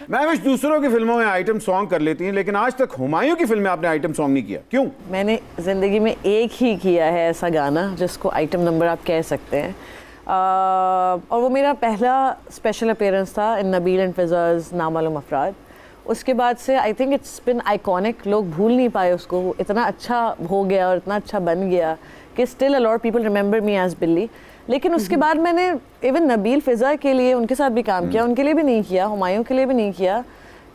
महविश दूसरों की फिल्मों में आइटम सॉन्ग कर लेती हैं, लेकिन आज तक हुमायूं की फिल्म में आपने आइटम सॉन्ग नहीं किया, क्यों? मैंने ज़िंदगी में एक ही किया है ऐसा गाना जिसको आइटम नंबर आप कह सकते हैं, और वो मेरा पहला स्पेशल अपीयरेंस था इन नबील एंड फिजाज़ नामालूम अफराद। उसके बाद से I think it's been iconic, लोग भूल नहीं पाए उसको, वो इतना अच्छा हो गया और इतना अच्छा बन गया कि still a lot people remember me as Billi. लेकिन उसके बाद मैंने इवन नबील फिजा के लिए उनके साथ भी काम किया, उनके लिए भी नहीं किया, हुमायूं के लिए भी नहीं किया,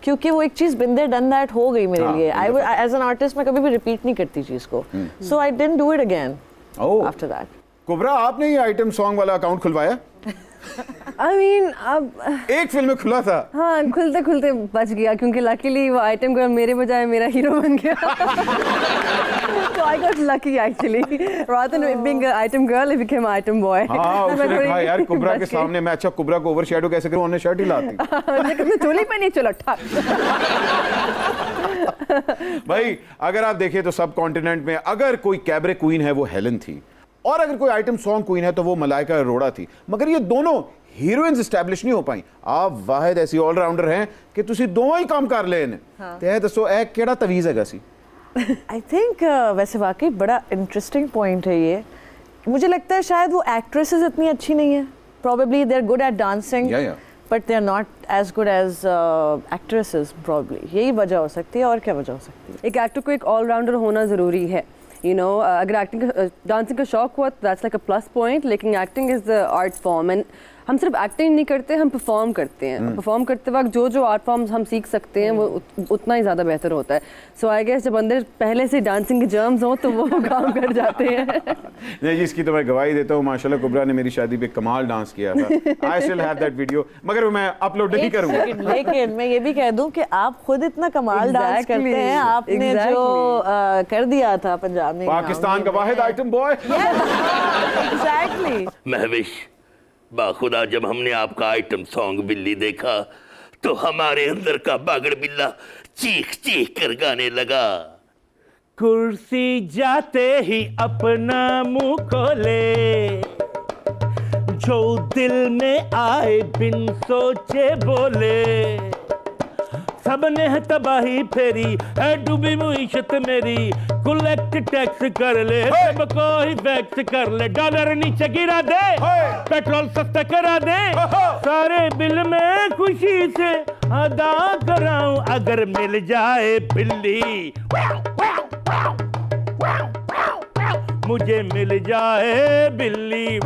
क्योंकि वो एक चीज़ बिन देयर डन दैट हो गई मेरे लिए। आई एज एन आर्टिस्ट मैं कभी भी रिपीट नहीं करती चीज़ को, so I didn't do it again after that. Kubra, आपने ये आइटम सॉन्ग वाला अकाउंट खुलवाया? आई मीन अब एक फिल्म में खुला था। हाँ, खुलते खुलते बच गया, क्योंकि लकीली वो आइटम गर्ल मेरे बजाय मेरा हीरो बन गया। So I got lucky actually. Rather than being an item girl, I became an item boy. हाँ, उसने कहा यार कुबरा के सामने मैं अच्छा कुबरा को ओवरशैडो कैसे करूं, उन्हें शर्ट ही लाती। लेकिन मैं चोली पे नहीं, चलो ठक। भाई अगर आप देखें तो सब कॉन्टिनेंट में अगर कोई कैबरे क्वीन है वो हेलन थी, और अगर कोई आइटम सॉन्ग क्वीन है तो वो मलाइका अरोड़ा थी, मगर ये दोनों हीरोइंस एस्टैब्लिश नहीं हो पाई। आप वाहिद ऐसी ऑलराउंडर हैं कि तुसी दोनों ही काम कर ले। ते दसो ए केड़ा तवीज़ है सी? आई थिंक वैसे वाकई बड़ा इंटरेस्टिंग पॉइंट है ये। मुझे लगता है शायद वो एक्ट्रेसेस इतनी अच्छी नहीं है, probably they are good at dancing but they are not as good as actresses, probably यही वजह हो सकती है। और क्या वजह हो सकती है? एक एक्टर को एक ऑलराउंडर होना ज़रूरी है, यू नो। अगर एक्टिंग डांसिंग का शौक हुआ तो that's like a plus point, लेकिन acting is the art form, and हम सिर्फ एक्टिंग नहीं करते, हम परफॉर्म करते हैं। परफॉर्म करते वक्त जो जो आर्ट फॉर्म्स हम सीख सकते हैं वो उतना ही ज़्यादा बेहतर होता है। सो आई गेस जब अंदर पहले से डांसिंग के जर्म्स हों तो वो काम कर जाते हैं। नहीं जी, इसकी तो मैं गवाही देता हूँ। माशाल्लाह कुबरा ने मेरी शादी पे कमाल डांस किया था। I still have that video, मगर मैं अपलोड नहीं करूँगा। लेकिन मैं ये भी कह दूं कि आप खुद इतना कमाल डांस करते हैं। आपने जो कर दिया था पंजाब में, पाकिस्तान का वाहिद आइटम बॉय। एग्जैक्टली। महविश, बाखुदा जब हमने आपका आइटम सॉन्ग बिल्ली देखा तो हमारे अंदर का बागड़ बिल्ला चीख चीख कर गाने लगा। कुर्सी जाते ही अपना मुंह खोले, जो दिल में आए बिन सोचे बोले, सबने है तबाही फेरी है डूबी मुईशत मेरी, कलेक्ट टैक्स कर ले, सबको ही वैक्स कर ले, डॉलर नीचे गिरा दे, पेट्रोल सस्ता करा दे, सारे बिल में खुशी से अदा कराऊं अगर मिल जाए बिल्ली, मुझे मिल जाए बिल्ली।